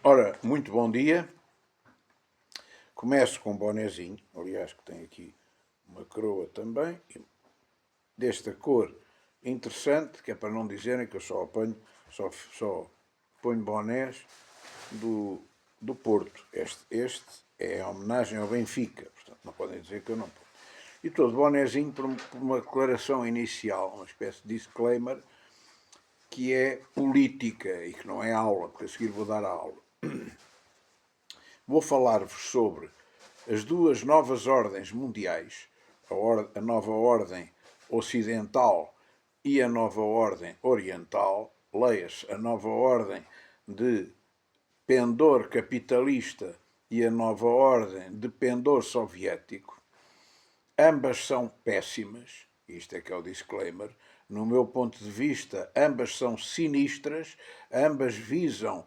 Ora, muito bom dia. Começo com um bonezinho, aliás, que tem aqui uma coroa também, desta cor interessante, que é para não dizerem que eu só ponho bonés do Porto. Este é a homenagem ao Benfica, portanto não podem dizer que eu não ponho. E estou de bonezinho por uma declaração inicial, uma espécie de disclaimer, que é política e que não é aula, porque a seguir vou dar a aula. Vou falar-vos sobre as duas novas ordens mundiais, a nova ordem ocidental e a nova ordem oriental, leia-se a nova ordem de pendor capitalista e a nova ordem de pendor soviético. Ambas são péssimas, isto é que é o disclaimer. No meu ponto de vista, ambas são sinistras, ambas visam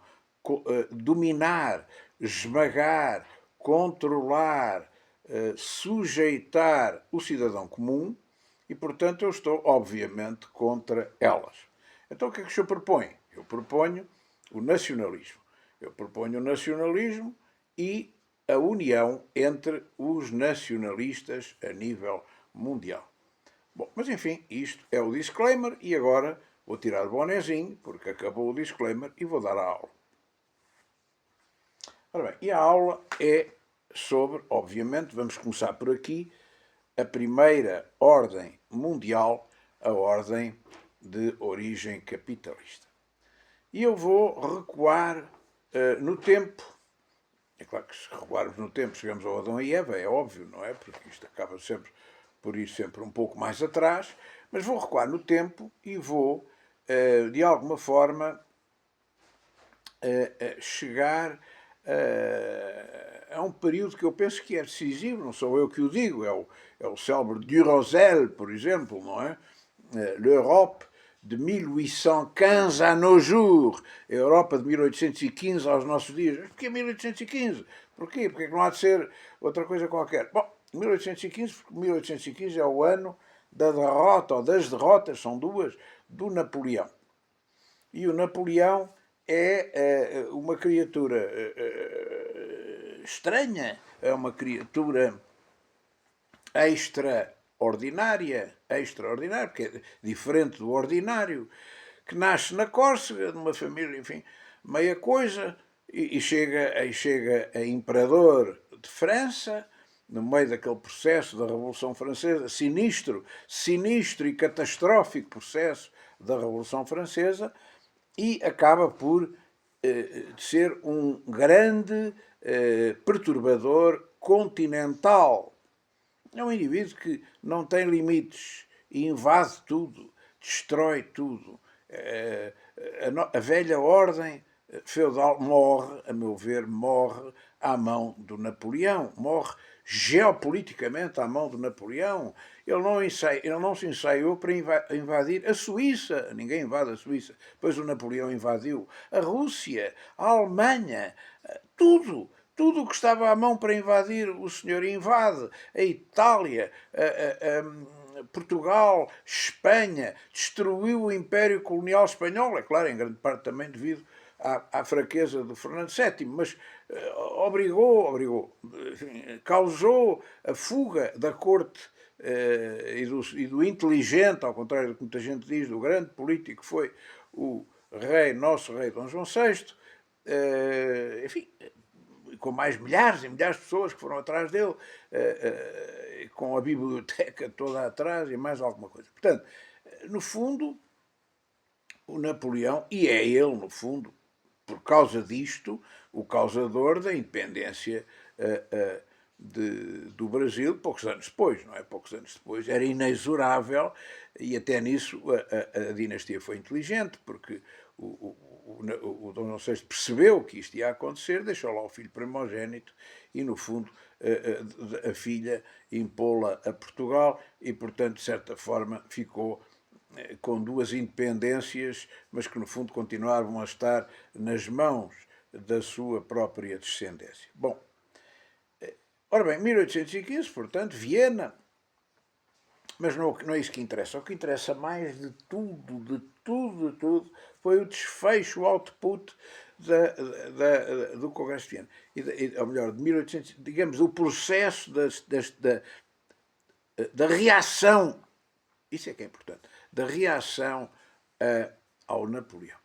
dominar, esmagar, controlar, sujeitar o cidadão comum e, portanto, eu estou, obviamente, contra elas. Então, o que é que o senhor propõe? Eu proponho o nacionalismo. Eu proponho o nacionalismo e a união entre os nacionalistas a nível mundial. Bom, mas enfim, isto é o disclaimer e agora vou tirar o bonezinho, porque acabou o disclaimer, e vou dar a aula. Ora bem, e a aula é sobre, obviamente, vamos começar por aqui, a primeira ordem mundial, a ordem de origem capitalista. E eu vou recuar no tempo. É claro que se recuarmos no tempo chegamos ao Adão e Eva, é óbvio, não é? Porque isto acaba sempre por ir sempre um pouco mais atrás, mas vou recuar no tempo e vou, de alguma forma, chegar a um período que eu penso que é decisivo, não sou eu que o digo, é o célebre Durosel, por exemplo, não é? L'Europe de 1815 a nos jours, a Europa de 1815 aos nossos dias. Porquê 1815? Porquê? Porque não há de ser outra coisa qualquer. Bom, 1815, porque 1815 é o ano da derrota, ou das derrotas, são duas, do Napoleão. E o Napoleão é uma criatura estranha, é uma criatura extraordinária, porque é diferente do ordinário, que nasce na Córcega, de uma família, enfim, meia coisa, e chega a imperador de França, no meio daquele processo da Revolução Francesa, sinistro e catastrófico processo da Revolução Francesa, e acaba por ser um grande perturbador continental. É um indivíduo que não tem limites e invade tudo, destrói tudo. A velha ordem feudal morre, a meu ver, morre à mão do Napoleão, morre geopoliticamente à mão do Napoleão. Ele não se ensaiou para invadir a Suíça, ninguém invade a Suíça, depois o Napoleão invadiu a Rússia, a Alemanha, tudo. Tudo o que estava à mão para invadir, o senhor invade. A Itália, Portugal, Espanha, destruiu o Império Colonial Espanhol, é claro, em grande parte também devido à fraqueza do Fernando VII, mas causou a fuga da corte e do inteligente, ao contrário do que muita gente diz, do grande político que foi o nosso rei Dom João VI, enfim, com mais milhares e milhares de pessoas que foram atrás dele, com a biblioteca toda atrás e mais alguma coisa. Portanto, no fundo, o Napoleão, e é ele, no fundo, por causa disto, o causador da independência do Brasil, poucos anos depois, não é? Poucos anos depois, era inexorável, e até nisso a dinastia foi inteligente, porque o Dom João VI percebeu que isto ia acontecer, deixou lá o filho primogênito e, no fundo, a filha impô-la a Portugal e, portanto, de certa forma, ficou com duas independências, mas que, no fundo, continuavam a estar nas mãos da sua própria descendência. Bom, ora bem, 1815, portanto, Viena, Mas não é isso que interessa. O que interessa mais de tudo, foi o desfecho, o output do Congresso de Viena. Ou melhor, de 1800, digamos, o processo da reação, isso é que é importante, da reação ao Napoleão.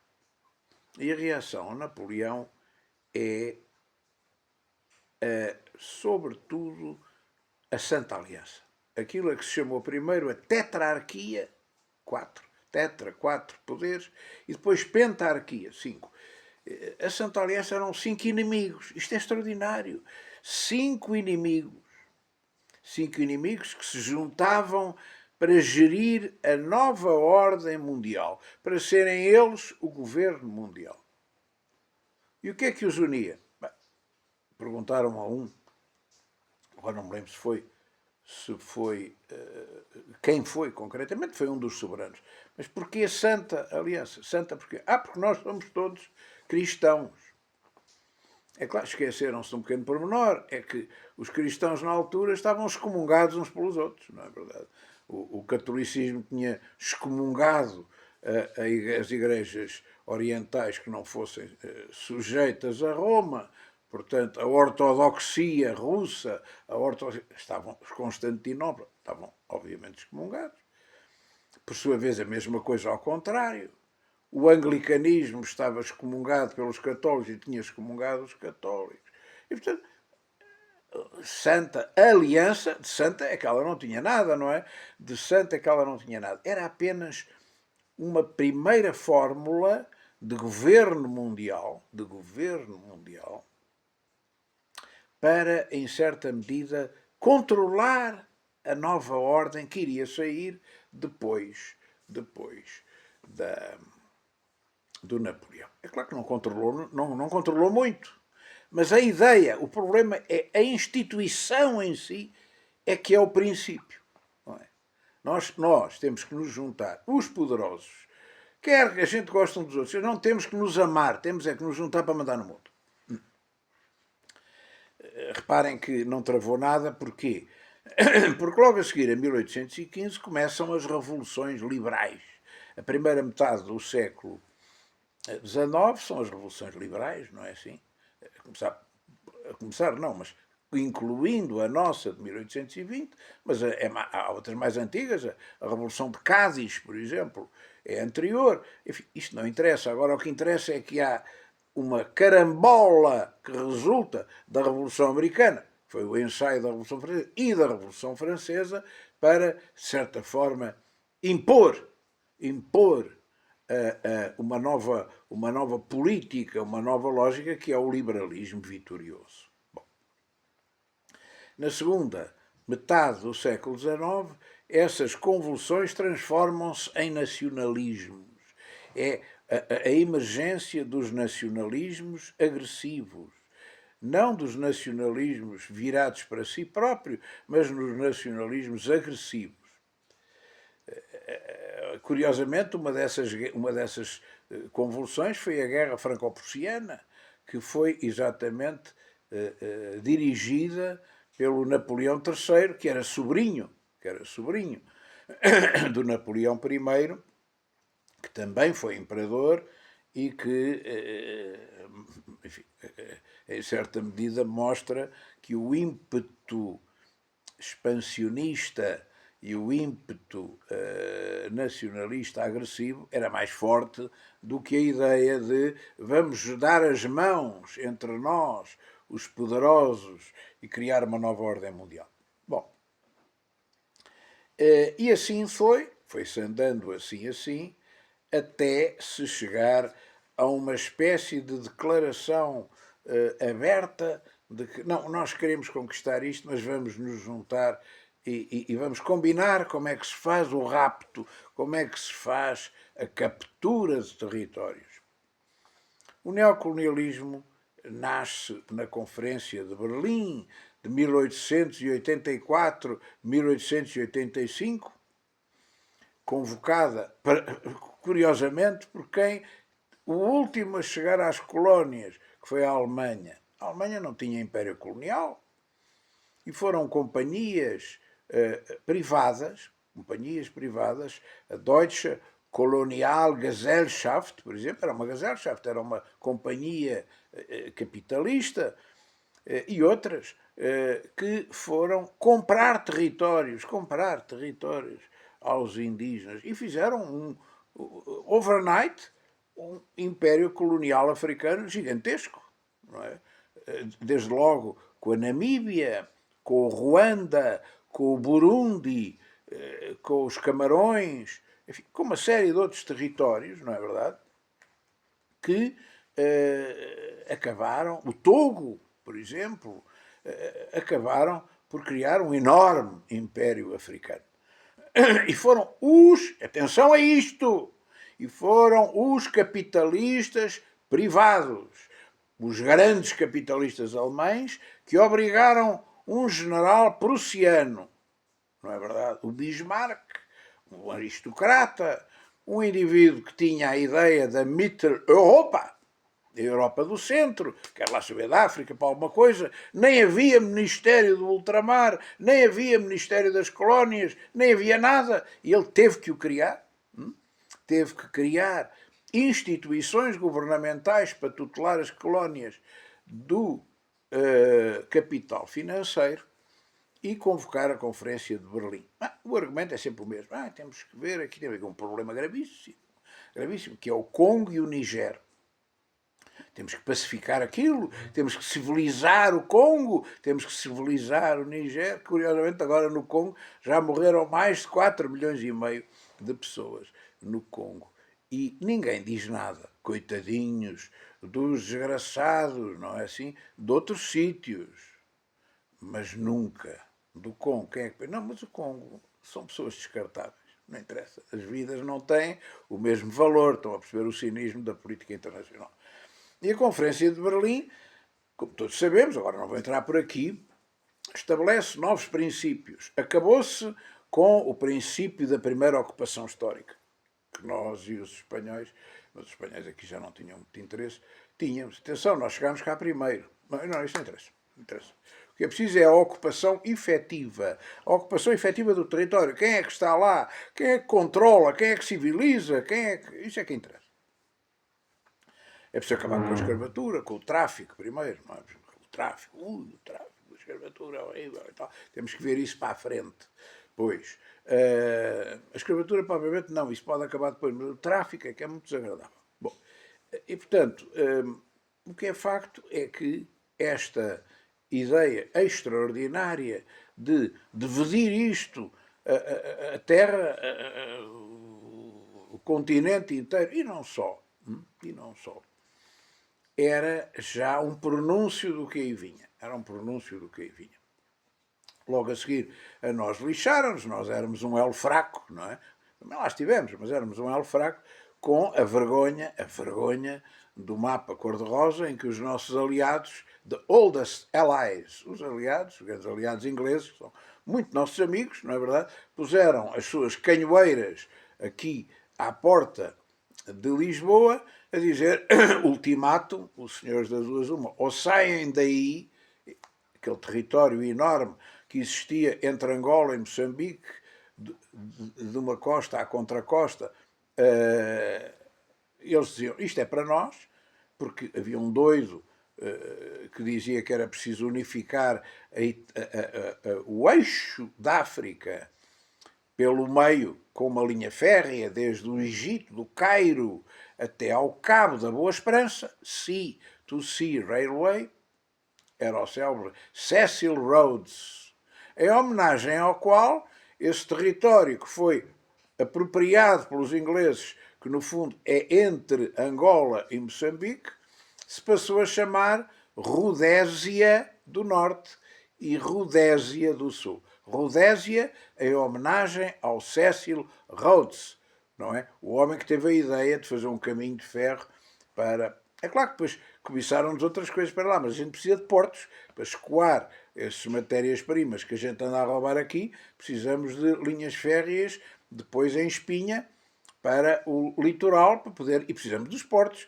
E a reação ao Napoleão é, sobretudo, a Santa Aliança. Aquilo a que se chamou primeiro a tetrarquia, quatro poderes, e depois pentarquia, 5. A Santa Aliança eram 5 inimigos. Isto é extraordinário. 5 inimigos. 5 inimigos que se juntavam para gerir a nova ordem mundial, para serem eles o governo mundial. E o que é que os unia? Bem, perguntaram a um, agora não me lembro se foi quem foi concretamente, foi um dos soberanos. Mas porquê a Santa Aliança? Santa porquê? Porque nós somos todos cristãos. É claro, esqueceram-se de um pequeno pormenor, é que os cristãos na altura estavam excomungados uns pelos outros, não é verdade? O catolicismo tinha excomungado as igrejas orientais que não fossem sujeitas a Roma, portanto, a ortodoxia russa, os Constantinopla, estavam obviamente excomungados. Por sua vez, a mesma coisa ao contrário. O anglicanismo estava excomungado pelos católicos e tinha excomungado os católicos. E, portanto, Santa Aliança, de santa é que ela não tinha nada, não é? De santa é que ela não tinha nada. Era apenas uma primeira fórmula de governo mundial, para, em certa medida, controlar a nova ordem que iria sair depois do Napoleão. É claro que não controlou muito, mas a ideia, o problema é a instituição em si é que é o princípio. Não é? Nós temos que nos juntar, os poderosos, quer que a gente goste uns dos outros, não temos que nos amar, temos é que nos juntar para mandar no mundo. Reparem que não travou nada, porquê? Porque logo a seguir, em 1815, começam as revoluções liberais. A primeira metade do século XIX são as revoluções liberais, não é assim? Mas incluindo a nossa de 1820, mas há outras mais antigas, a Revolução de Cádiz, por exemplo, é anterior. Enfim, isto não interessa. Agora o que interessa é que há uma carambola que resulta da Revolução Americana, foi o ensaio da Revolução Francesa e da Revolução Francesa, para, de certa forma, impor uma nova política, uma nova lógica, que é o liberalismo vitorioso. Bom, na segunda metade do século XIX, essas convulsões transformam-se em nacionalismos. É a emergência dos nacionalismos agressivos. Não dos nacionalismos virados para si próprio, mas nos nacionalismos agressivos. Curiosamente, uma dessas convulsões foi a Guerra Franco-Prussiana, que foi exatamente dirigida pelo Napoleão III, que era sobrinho do Napoleão I, que também foi imperador e que, enfim, em certa medida, mostra que o ímpeto expansionista e o ímpeto nacionalista agressivo era mais forte do que a ideia de vamos dar as mãos entre nós, os poderosos, e criar uma nova ordem mundial. Bom, e assim foi-se andando assim, até se chegar a uma espécie de declaração aberta de que não, nós queremos conquistar isto, mas vamos nos juntar e vamos combinar como é que se faz o rapto, como é que se faz a captura de territórios. O neocolonialismo nasce na Conferência de Berlim de 1884-1885, convocada, curiosamente, por quem o último a chegar às colónias, que foi a Alemanha. A Alemanha não tinha império colonial e foram companhias privadas, companhias privadas, a Deutsche Kolonialgesellschaft, por exemplo, era uma Gesellschaft, era uma companhia capitalista, e outras que foram comprar territórios aos indígenas e fizeram overnight um império colonial africano gigantesco, não é? Desde logo com a Namíbia, com o Ruanda, com o Burundi, com os Camarões, enfim, com uma série de outros territórios, não é verdade? Que acabaram, o Togo, por exemplo, acabaram por criar um enorme império africano. E foram atenção a isto, e foram os capitalistas privados, os grandes capitalistas alemães, que obrigaram um general prussiano, não é verdade? O Bismarck, um aristocrata, um indivíduo que tinha a ideia da Mitteleuropa, da Europa do Centro, quer lá saber da África para alguma coisa, nem havia Ministério do Ultramar, nem havia Ministério das Colónias, nem havia nada. E ele teve que o criar. Teve que criar instituições governamentais para tutelar as colónias do capital financeiro e convocar a Conferência de Berlim. O argumento é sempre o mesmo. Temos que ver, aqui tem um problema gravíssimo, que é o Congo e o Niger. Temos que pacificar aquilo, temos que civilizar o Congo, temos que civilizar o Niger. Curiosamente, agora no Congo já morreram mais de 4 milhões e meio de pessoas no Congo. E ninguém diz nada, coitadinhos dos desgraçados, não é assim? De outros sítios. Mas nunca do Congo. Quem é que... Não, mas o Congo são pessoas descartáveis. Não interessa. As vidas não têm o mesmo valor. Estão a perceber o cinismo da política internacional. E a Conferência de Berlim, como todos sabemos, agora não vou entrar por aqui, estabelece novos princípios. Acabou-se com o princípio da primeira ocupação histórica, que nós e os espanhóis, mas os espanhóis aqui já não tinham muito interesse, tínhamos. Atenção, nós chegámos cá primeiro. Não, isso não interessa. O que é preciso é a ocupação efetiva. A ocupação efetiva do território. Quem é que está lá? Quem é que controla? Quem é que civiliza? Isso é que interessa. É preciso acabar com a escravatura, com o tráfico primeiro. Não é? O tráfico, a escravatura é horrível e tal. Temos que ver isso para a frente. Pois, a escravatura provavelmente não, isso pode acabar depois, mas o tráfico é que é muito desagradável. Bom, e portanto, o que é facto é que esta ideia extraordinária de dividir isto, a terra, o continente inteiro, e não só, era já um pronúncio do que aí vinha. Logo a seguir, a nós lixaram-nos, nós éramos um elo fraco, não é? Também lá estivemos, mas éramos um elo fraco, com a vergonha do mapa cor-de-rosa, em que os nossos aliados, the oldest allies, os grandes aliados ingleses, que são muito nossos amigos, não é verdade? Puseram as suas canhoeiras aqui à porta de Lisboa, a dizer, ultimátum, os senhores das duas uma, ou saem daí, aquele território enorme que existia entre Angola e Moçambique, de uma costa à contracosta, eles diziam, isto é para nós, porque havia um doido que dizia que era preciso unificar o eixo da África pelo meio, com uma linha férrea, desde o Egito, do Cairo, até ao Cabo da Boa Esperança, Sea to Sea Railway, era o célebre Cecil Rhodes, em homenagem ao qual esse território que foi apropriado pelos ingleses, que no fundo é entre Angola e Moçambique, se passou a chamar Rodésia do Norte e Rodésia do Sul. Rodésia em homenagem ao Cecil Rhodes, não é? O homem que teve a ideia de fazer um caminho de ferro para... É claro que depois cobiçaram-nos outras coisas para lá, mas a gente precisa de portos para escoar essas matérias-primas que a gente anda a roubar aqui. Precisamos de linhas férreas, depois em espinha, para o litoral, para poder... E precisamos dos portos.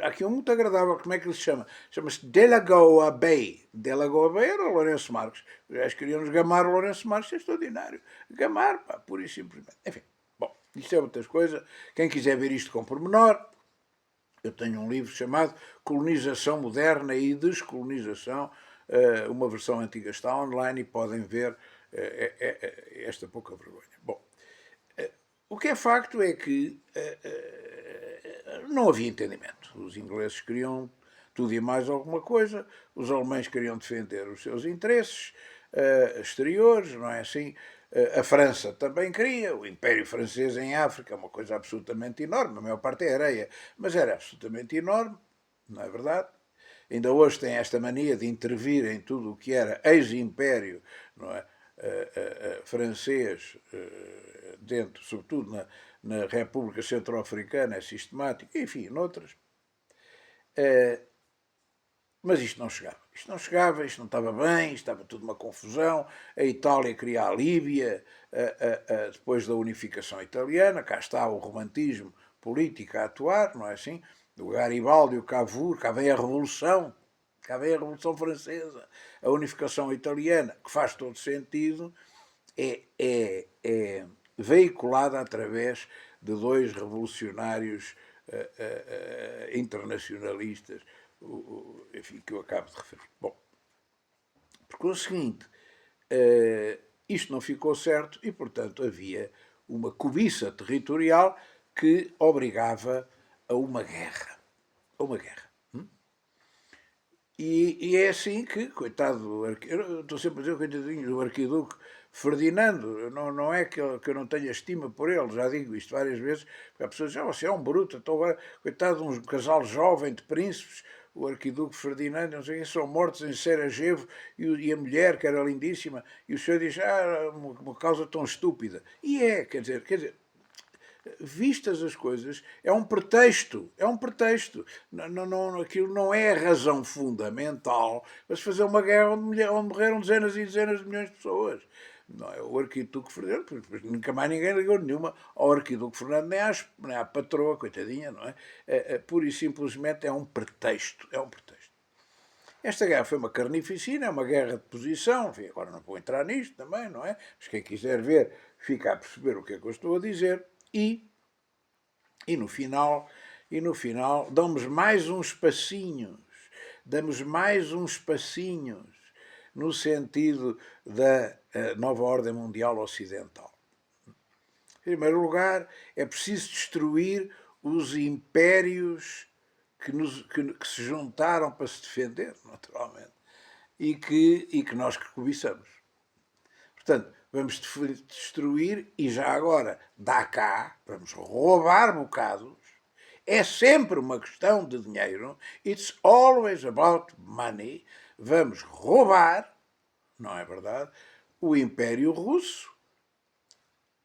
Há aqui um muito agradável, como é que ele se chama? Chama-se Delagoa Bay. Delagoa Bay era o Lourenço Marques. Os gajos queriam-nos gamar o Lourenço Marques, é extraordinário. Gamar, pá, pura e simplesmente. Enfim, bom, isto é outras coisas. Quem quiser ver isto com pormenor, eu tenho um livro chamado Colonização Moderna e Descolonização. Uma versão antiga está online e podem ver esta pouca vergonha. Bom, o que é facto é que não havia entendimento. Os ingleses queriam tudo e mais alguma coisa, os alemães queriam defender os seus interesses exteriores, não é assim? A França também queria, o Império Francês em África, uma coisa absolutamente enorme, a maior parte é areia, mas era absolutamente enorme, não é verdade? Ainda hoje tem esta mania de intervir em tudo o que era ex-império, não é? Francês, dentro, sobretudo na República Centro-Africana, é sistemático, enfim, noutras. Mas isto não chegava. Isto não chegava, isto não estava bem, isto estava tudo uma confusão. A Itália queria a Líbia, depois da unificação italiana, cá está o romantismo político a atuar, não é assim? O Garibaldi, o Cavour, cá vem a Revolução, cá vem a Revolução Francesa, a unificação italiana, que faz todo sentido, é veiculada através de dois revolucionários internacionalistas, enfim, que eu acabo de referir. Bom, porque o seguinte, isto não ficou certo e, portanto, havia uma cobiça territorial que obrigava a uma guerra. A uma guerra. E é assim que, coitado do arquiduque, estou sempre a dizer, coitadinho do arquiduque Ferdinando, não é que eu não tenha estima por ele, já digo isto várias vezes, porque a pessoa diz, você é um bruto, então agora, coitado de um casal jovem de príncipes, o arquiduque Ferdinando, não sei quem, são mortos em Sarajevo, e a mulher, que era lindíssima, e o senhor diz, uma causa tão estúpida. E quer dizer, vistas as coisas, é um pretexto, é um pretexto. Aquilo não é a razão fundamental para se fazer uma guerra onde morreram dezenas e dezenas de milhões de pessoas. Não é o arquiduque Fernando, nunca mais ninguém ligou nenhuma ao arquiduque Fernando, nem à patroa, coitadinha, não é? Pura e simplesmente é um pretexto, é um pretexto. Esta guerra foi uma carnificina, é uma guerra de posição, enfim, agora não vou entrar nisto também, não é? Mas quem quiser ver, fica a perceber o que é que eu estou a dizer. E no final, damos mais uns passinhos, no sentido da nova ordem mundial ocidental. Em primeiro lugar, é preciso destruir os impérios que se juntaram para se defender, naturalmente, e que nós cobiçamos. Portanto, vamos destruir e já agora dá cá, vamos roubar bocados. É sempre uma questão de dinheiro. It's always about money. Vamos roubar, não é verdade, o Império Russo,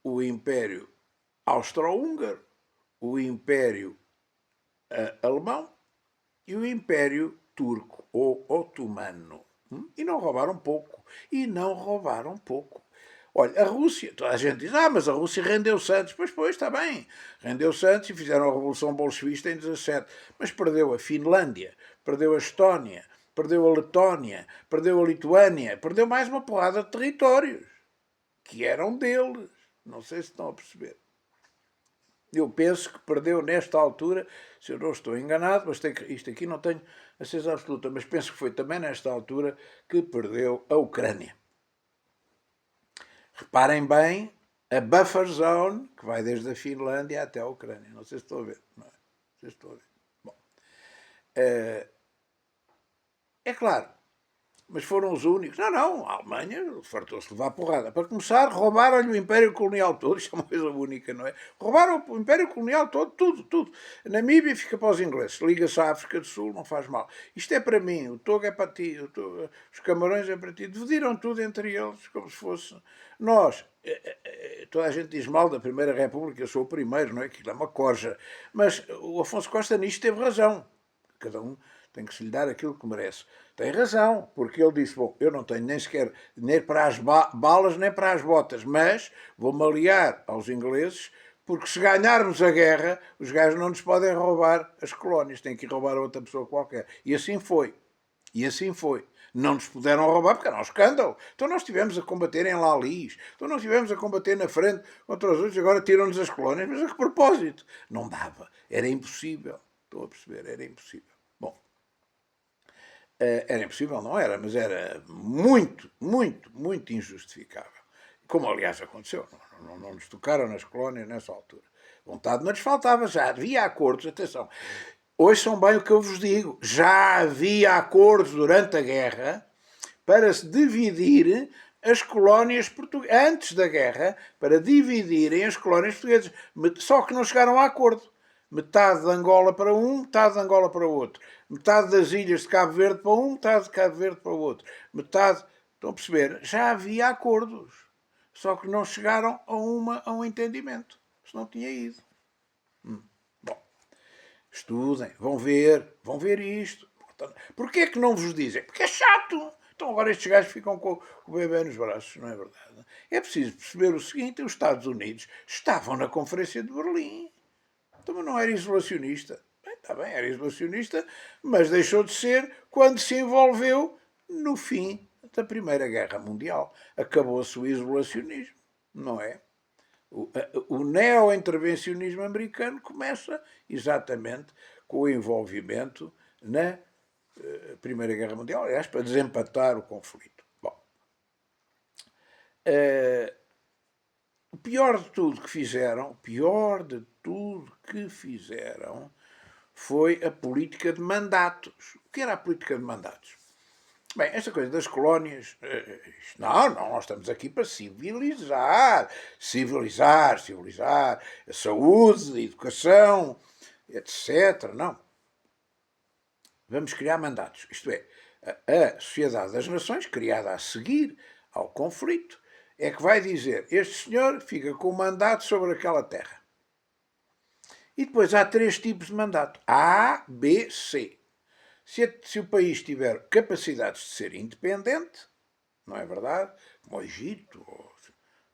o Império Austro-Húngaro, o Império Alemão e o Império Turco ou Otomano. E não roubaram pouco. Olha, a Rússia, toda a gente diz, mas a Rússia rendeu-se antes. Pois, está bem, rendeu-se antes e fizeram a Revolução Bolchevista em 17. Mas perdeu a Finlândia, perdeu a Estónia, perdeu a Letónia, perdeu a Lituânia, perdeu mais uma porrada de territórios que eram deles. Não sei se estão a perceber. Eu penso que perdeu nesta altura, se eu não estou enganado, mas isto aqui não tenho a certeza absoluta, mas penso que foi também nesta altura que perdeu a Ucrânia. Reparem bem, a buffer zone, que vai desde a Finlândia até a Ucrânia. Não sei se estou a ver. Não é? Não sei se estou a ver. Bom, é claro, mas foram os únicos. Não, a Alemanha fartou-se levar porrada. Para começar, roubaram-lhe o Império Colonial todo. Isto é uma coisa única, não é? Roubaram o Império Colonial todo, tudo. A Namíbia fica para os ingleses. Liga-se à África do Sul, não faz mal. Isto é para mim, o Togo é para ti, os Camarões é para ti. Dividiram tudo entre eles, como se fosse... Nós, toda a gente diz mal da Primeira República, eu sou o primeiro, não é? Aquilo é uma corja. Mas o Afonso Costa nisto teve razão. Cada um tem que se lhe dar aquilo que merece. Tem razão, porque ele disse, eu não tenho nem sequer dinheiro para as balas nem para as botas, mas vou-me aliar aos ingleses Porque se ganharmos a guerra, os gajos não nos podem roubar as colónias, têm que ir roubar a outra pessoa qualquer. E assim foi. E assim foi. Não nos puderam roubar porque era um escândalo. Então nós estivemos a combater em Lalis, então nós estivemos a combater na frente contra os outros, agora tiram-nos as colónias, mas a que propósito? Não dava. Era impossível. Estou a perceber, era impossível. Bom, era impossível, não era, mas era muito, muito, muito injustificável. Como aliás aconteceu. Não nos tocaram nas colónias nessa altura. Vontade não lhes faltava, já havia acordos, atenção. Ouçam bem o que eu vos digo. Já havia acordos durante a guerra para se dividir as colónias portuguesas. Antes da guerra, para dividirem as colónias portuguesas. Só que não chegaram a acordo. Metade de Angola para um, metade de Angola para o outro. Metade das ilhas de Cabo Verde para um, metade de Cabo Verde para o outro. Metade. Estão a perceber? Já havia acordos. Só que não chegaram a um entendimento. Se não tinha ido. Bom, estudem, vão ver isto. Porquê é que não vos dizem? Porque é chato. Então agora estes gajos ficam com o bebê nos braços, não é verdade? É preciso perceber o seguinte, os Estados Unidos estavam na Conferência de Berlim. Então não era isolacionista. Bem, está bem, era isolacionista, mas deixou de ser quando se envolveu no fim da Primeira Guerra Mundial. Acabou-se o isolacionismo, não é? O neo-intervencionismo americano começa exatamente com o envolvimento na Primeira Guerra Mundial, aliás, para desempatar o conflito. Bom, o pior de tudo que fizeram, foi a política de mandatos. O que era a política de mandatos? Bem, esta coisa das colónias, não, nós estamos aqui para civilizar, a saúde, a educação, etc. Não. Vamos criar mandatos. Isto é, a Sociedade das Nações, criada a seguir ao conflito, é que vai dizer, este senhor fica com o mandato sobre aquela terra. E depois há 3 tipos de mandato. A, B, C. Se o país tiver capacidades de ser independente, não é verdade? Como o Egito,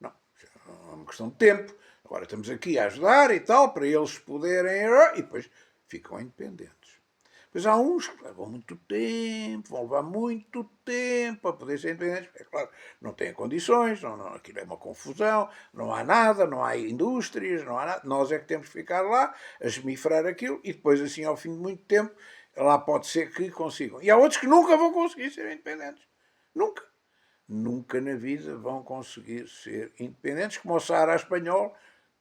não, é uma questão de tempo. Agora estamos aqui a ajudar e tal, para eles poderem. E depois ficam independentes. Depois há uns que levam muito tempo, vão levar muito tempo para poder ser independentes. É claro, não têm condições, aquilo é uma confusão, não há nada, não há indústrias, não há nada. Nós é que temos que ficar lá a esmifrar aquilo e depois, assim, ao fim de muito tempo, lá pode ser que consigam. E há outros que nunca vão conseguir ser independentes. Nunca. Nunca na vida vão conseguir ser independentes, como o Saara espanhol,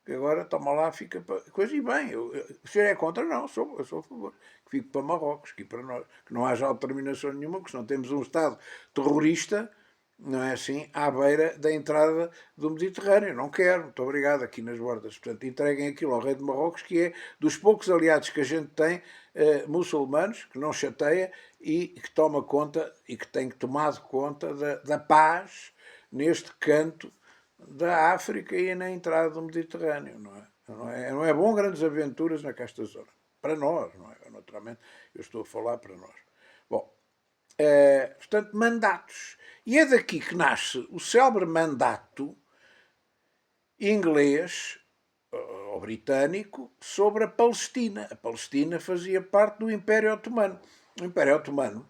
que agora, toma lá, fica para... Coisa e bem, o senhor é contra? Não, eu sou a favor. Que fique para Marrocos, que para nós. Que não haja autodeterminação nenhuma, porque se não temos um Estado terrorista, não é assim, à beira da entrada do Mediterrâneo. Não quero, muito obrigado, aqui nas bordas. Portanto, entreguem aquilo ao rei de Marrocos, que é dos poucos aliados que a gente tem, muçulmanos, que não chateia e que toma conta e que tem tomado conta da paz neste canto da África e na entrada do Mediterrâneo. Não é bom grandes aventuras nesta zona. Para nós, não é? Naturalmente, eu estou a falar para nós. Bom, portanto, mandatos. E é daqui que nasce o célebre mandato inglês ou britânico sobre a Palestina. A Palestina fazia parte do Império Otomano. O Império Otomano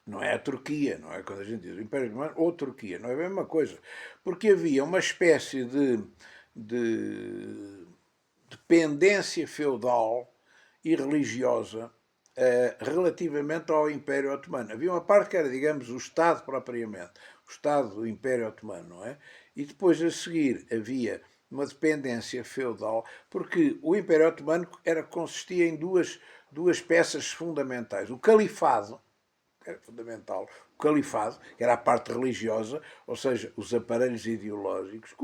não é a Turquia, não é quando a gente diz o Império Otomano ou Turquia, não é a mesma coisa. Porque havia uma espécie de dependência feudal e religiosa relativamente ao Império Otomano. Havia uma parte que era, digamos, o Estado propriamente, o Estado do Império Otomano, não é? E depois a seguir havia uma dependência feudal, porque o Império Otomano consistia em duas peças fundamentais. O Califado, que era fundamental, o Califado, que era a parte religiosa, ou seja, os aparelhos ideológicos,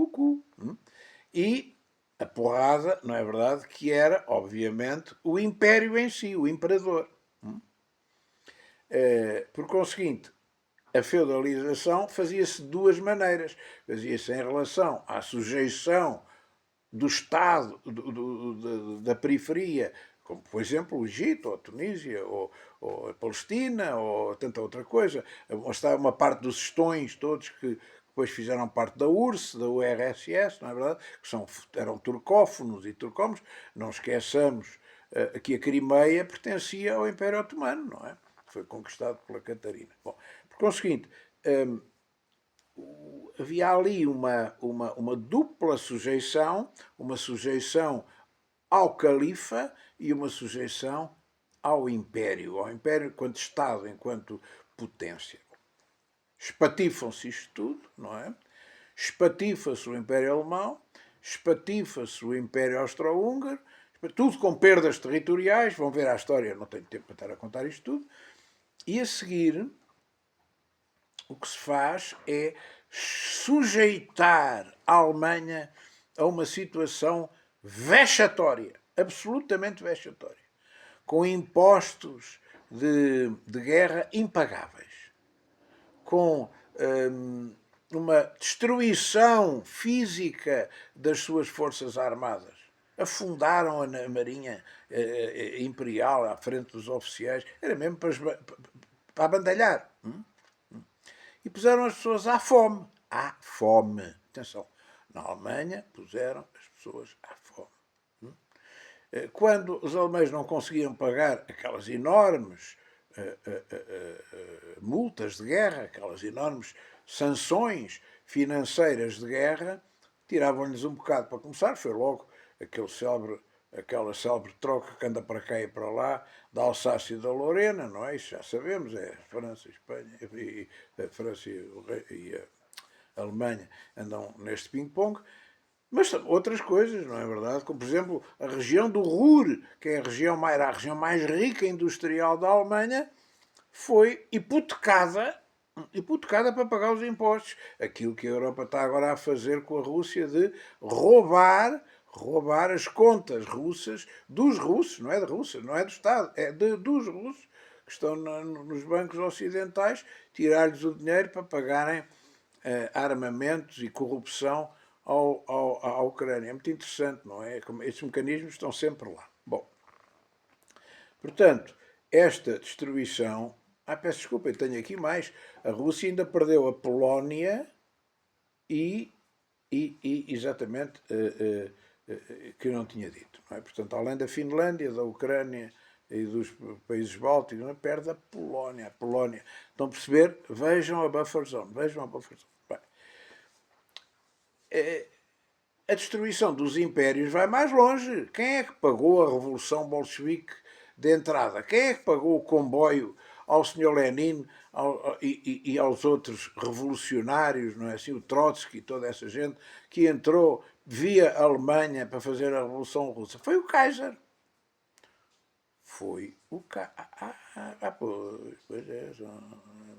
e a porrada, não é verdade, que era, obviamente, o império em si, o imperador. Por conseguinte, a feudalização fazia-se de 2 maneiras. Fazia-se em relação à sujeição do Estado, da periferia, como, por exemplo, o Egito, ou a Tunísia, ou a Palestina, ou tanta outra coisa. Está uma parte dos estões todos que depois fizeram parte da URSS, da URSS, não é verdade? Eram turcófonos e turcomos. Não esqueçamos que a Crimeia pertencia ao Império Otomano, não é? Foi conquistado pela Catarina. Bom, por conseguinte, havia ali uma dupla sujeição, uma sujeição ao califa e uma sujeição ao Império enquanto Estado, enquanto potência. Espatifam-se isto tudo, não é? Espatifa-se o Império Alemão, espatifa-se o Império Austro-Húngaro, tudo com perdas territoriais, vão ver a história, não tenho tempo para estar a contar isto tudo, e a seguir o que se faz é sujeitar a Alemanha a uma situação vexatória, absolutamente vexatória, com impostos de guerra impagáveis, com uma destruição física das suas forças armadas. Afundaram a Marinha Imperial à frente dos oficiais, era mesmo para abandalhar. E puseram as pessoas à fome. À fome. Atenção, na Alemanha puseram as pessoas à fome. Quando os alemães não conseguiam pagar aquelas enormes multas de guerra, aquelas enormes sanções financeiras de guerra, tiravam-lhes um bocado para começar. Foi logo aquela célebre troca que anda para cá e para lá, da Alsácia e da Lorena, não é? Isso já sabemos, é França, Espanha, e a França e a Alemanha andam neste ping-pong. Mas outras coisas, não é verdade? Como, por exemplo, a região do Ruhr, que é a região mais rica industrial da Alemanha, foi hipotecada para pagar os impostos. Aquilo que a Europa está agora a fazer com a Rússia de roubar as contas russas dos russos, não é da Rússia, não é do Estado, é dos russos que estão nos bancos ocidentais, tirar-lhes o dinheiro para pagarem armamentos e corrupção à Ucrânia. É muito interessante, não é? Estes mecanismos estão sempre lá. Bom, portanto, esta destruição... peço desculpa, eu tenho aqui mais. A Rússia ainda perdeu a Polónia e exatamente, que eu não tinha dito. Não é? Portanto, além da Finlândia, da Ucrânia e dos países bálticos, não é? Perde a Polónia. Estão a perceber? Vejam a buffer zone. Bem, a destruição dos impérios vai mais longe. Quem é que pagou a Revolução Bolchevique de entrada? Quem é que pagou o comboio ao Sr. Lenin e aos outros revolucionários, não é assim, o Trotsky e toda essa gente que entrou via Alemanha para fazer a Revolução Russa? Foi o Kaiser. Foi o Kaiser. Pois é, são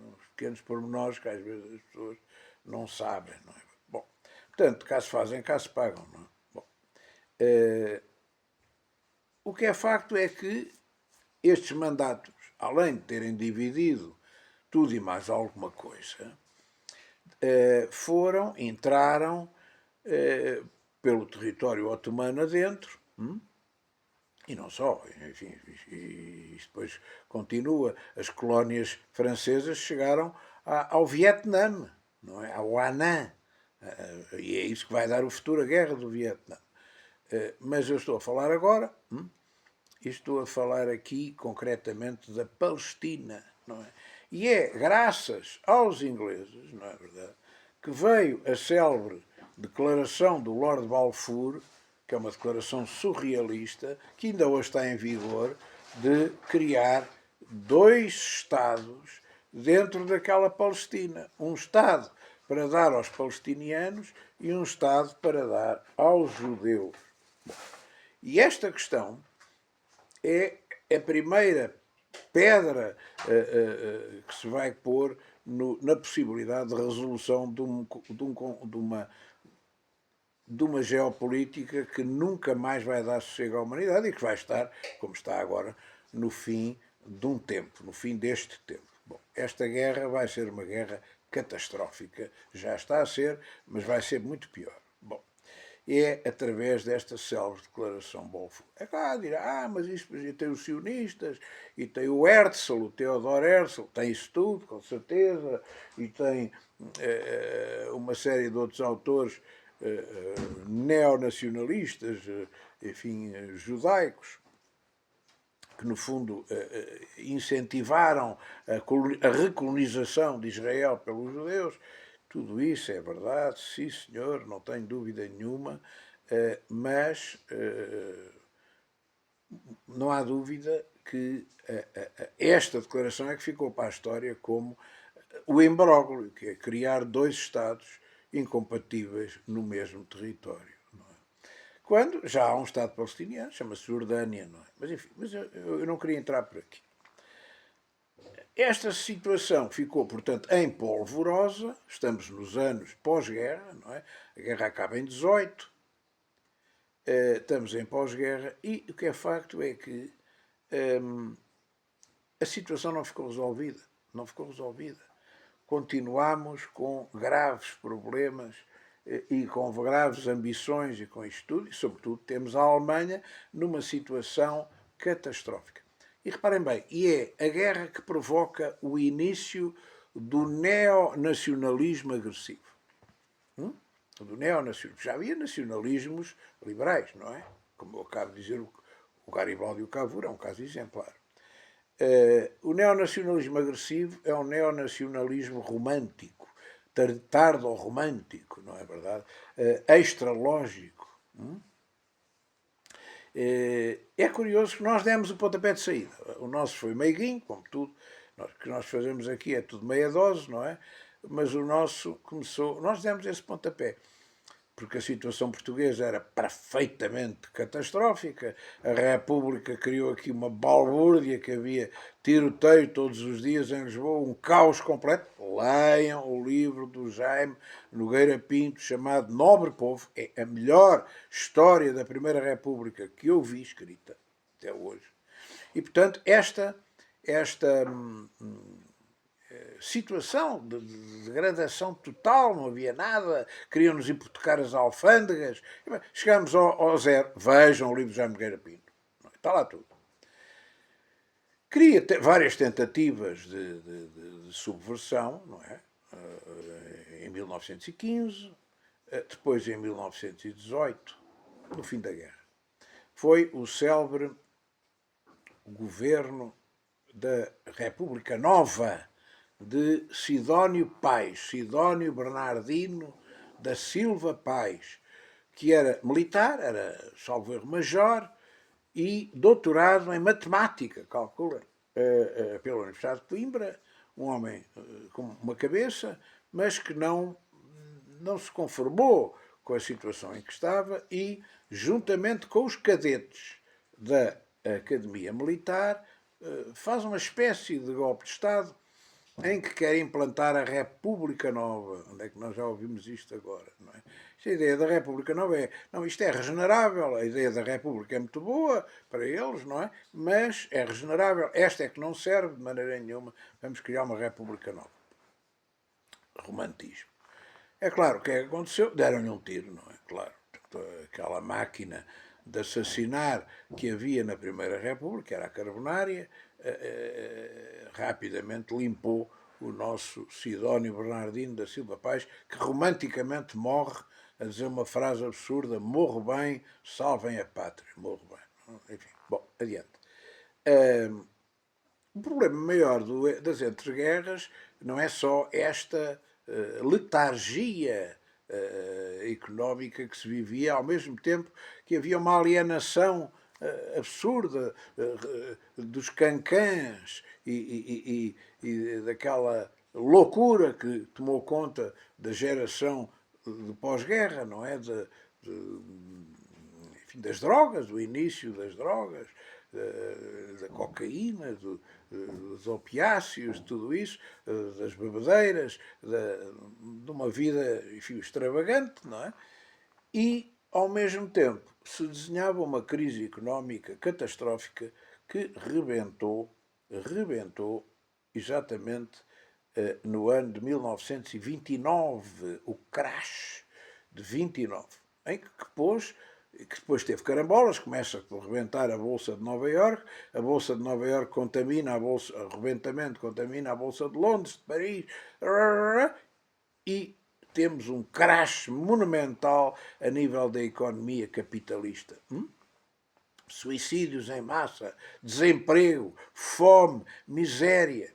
uns pequenos pormenores que às vezes as pessoas não sabem, não é? Bom, portanto, cá se fazem, cá se pagam, não é? Bom, o que é facto é que estes mandatos, além de terem dividido tudo e mais alguma coisa, entraram pelo território otomano adentro, e não só, enfim, e depois continua. As colónias francesas chegaram ao Vietnã, não é? Ao Annan, e é isso que vai dar o futuro, a guerra do Vietnã. Mas eu estou a falar agora, estou a falar aqui concretamente da Palestina, não é? E é graças aos ingleses, não é verdade, que veio a célebre declaração do Lord Balfour, que é uma declaração surrealista, que ainda hoje está em vigor, de criar 2 Estados dentro daquela Palestina. Um Estado para dar aos palestinianos e um Estado para dar aos judeus. Bom, e esta questão é a primeira pedra que se vai pôr na possibilidade de resolução de uma geopolítica que nunca mais vai dar sossego à humanidade e que vai estar, como está agora, no fim de um tempo, no fim deste tempo. Bom, esta guerra vai ser uma guerra catastrófica. Já está a ser, mas vai ser muito pior. Bom, é através desta célebre declaração Balfour. É claro, dirá, mas isto tem os sionistas, e tem o Herzl, o Theodor Herzl, tem isso tudo, com certeza, e tem uma série de outros autores neonacionalistas, enfim, judaicos, que no fundo incentivaram a recolonização de Israel pelos judeus. Tudo isso é verdade, sim senhor, não tenho dúvida nenhuma, mas não há dúvida que esta declaração é que ficou para a história como o imbróglio, que é criar dois Estados incompatíveis no mesmo território. Não é? Quando já há um Estado palestiniano, chama-se Jordânia, não é? Mas enfim, eu não queria entrar por aqui. Esta situação ficou, portanto, em polvorosa, estamos nos anos pós-guerra, não é? A guerra acaba em 18, estamos em pós-guerra, e o que é facto é que a situação não ficou resolvida. Não ficou resolvida. Continuamos com graves problemas e com graves ambições e com isto tudo, e sobretudo temos a Alemanha numa situação catastrófica. E reparem bem, e é a guerra que provoca o início do neonacionalismo agressivo. Do neonacionalismo. Já havia nacionalismos liberais, não é? Como eu acabo de dizer, o Garibaldi e o Cavour é um caso exemplar. O neonacionalismo agressivo é um neonacionalismo romântico, tardo-romântico, não é verdade? Extralógico. É curioso que nós demos o pontapé de saída. O nosso foi meiguinho, como tudo. O que nós fazemos aqui é tudo meia dose, não é? Mas o nosso começou... Nós demos esse pontapé porque a situação portuguesa era perfeitamente catastrófica. A República criou aqui uma balbúrdia, que havia tiroteio todos os dias em Lisboa, um caos completo. Leiam o livro do Jaime Nogueira Pinto, chamado Nobre Povo. É a melhor história da Primeira República que eu vi escrita até hoje. E, portanto, esta situação de degradação total, não havia nada, queriam-nos hipotecar as alfândegas. Chegámos ao zero. Vejam o livro de Jaime Nogueira Pinto. Está lá tudo. Queria ter várias tentativas de subversão, não é? Em 1915, depois em 1918, no fim da guerra. Foi o célebre governo da República Nova, de Sidónio Pais, Sidónio Bernardino da Silva Pais, que era militar, era salvo erro major, e doutorado em matemática, calcula, pela Universidade de Coimbra, um homem com uma cabeça, mas que não se conformou com a situação em que estava e, juntamente com os cadetes da Academia Militar, faz uma espécie de golpe de Estado em que quer implantar a República Nova. Onde é que nós já ouvimos isto agora? Não é? Esta ideia da República Nova é, não, isto é regenerável, a ideia da República é muito boa para eles, não é? Mas é regenerável, esta é que não serve de maneira nenhuma, vamos criar uma República Nova. Romantismo. É claro, o que é que aconteceu? Deram-lhe um tiro, não é? Claro, aquela máquina de assassinar que havia na Primeira República, era a Carbonária, rapidamente limpou o nosso Sidónio Bernardino da Silva Pais, que romanticamente morre a dizer uma frase absurda: morro bem, salvem a pátria. Morro bem. Enfim, bom, adiante. O problema maior das entreguerras não é só esta letargia económica que se vivia, ao mesmo tempo que havia uma alienação absurda dos cancãs e daquela loucura que tomou conta da geração de pós-guerra, não é? Enfim, das drogas, do início das drogas, da cocaína, dos opiáceos, de tudo isso, das bebedeiras, de uma vida, enfim, extravagante, não é? E, ao mesmo tempo, se desenhava uma crise económica catastrófica que rebentou exatamente no ano de 1929, o crash de 29. em que pôs, que depois teve carambolas, começa por rebentar a Bolsa de Nova Iorque, a Bolsa de Nova Iorque contamina a Bolsa, o rebentamento contamina a Bolsa de Londres, de Paris, e temos um crash monumental a nível da economia capitalista. Suicídios em massa, desemprego, fome, miséria.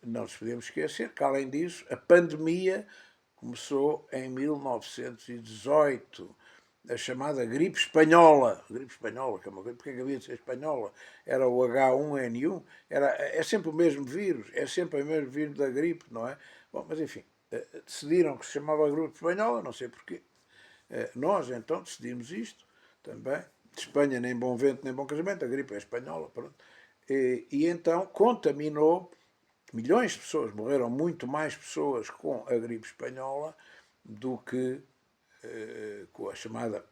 Não nos podemos esquecer que, além disso, a pandemia começou em 1918, a chamada gripe espanhola. A gripe espanhola, que é uma gripe, porque havia de ser espanhola? Era o H1N1, é sempre o mesmo vírus, é sempre o mesmo vírus da gripe, não é? Bom, mas enfim, decidiram que se chamava gripe espanhola, não sei porquê. Nós, então, decidimos isto também. De Espanha, nem bom vento, nem bom casamento, a gripe é espanhola, pronto. E então contaminou milhões de pessoas, morreram muito mais pessoas com a gripe espanhola do que com a chamada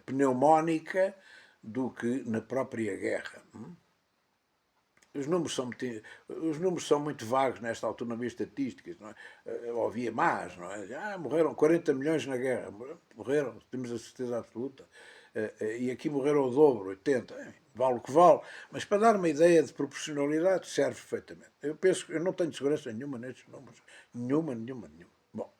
pneumónica, do que na própria guerra. Os números são muito vagos nesta altura, não havia estatísticas, não é? Ou havia más, não é? Morreram 40 milhões na guerra, morreram, temos a certeza absoluta. E aqui morreram o dobro, 80, vale o que vale, mas para dar uma ideia de proporcionalidade serve perfeitamente. Eu penso que eu não tenho segurança nenhuma nestes números, nenhuma. Bom,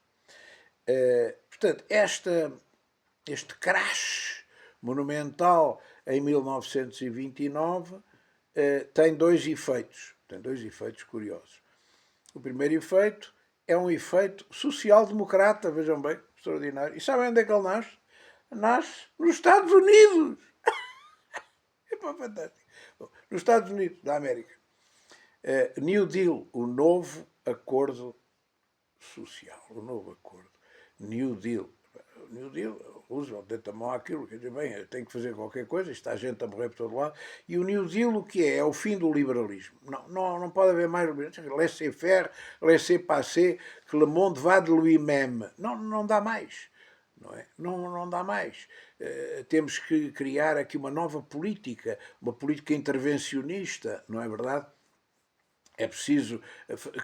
portanto, este crash monumental em 1929 tem dois efeitos. Tem dois efeitos curiosos. O primeiro efeito é um efeito social-democrata, vejam bem, extraordinário. E sabem onde é que ele nasce? Nasce nos Estados Unidos. É fantástico. Bom, nos Estados Unidos da América. New Deal, o novo acordo social. O novo acordo. New Deal. New Deal, Roosevelt deita a mão àquilo, quer dizer, bem, tem que fazer qualquer coisa, está a gente a morrer por todo lado. E o New Deal o que é? É o fim do liberalismo. Não pode haver mais liberalismo. Laissez-faire, laissez-passer, que le monde va de lui-même. Não dá mais. Não é? Não dá mais. Temos que criar aqui uma nova política, uma política intervencionista, não é verdade? É preciso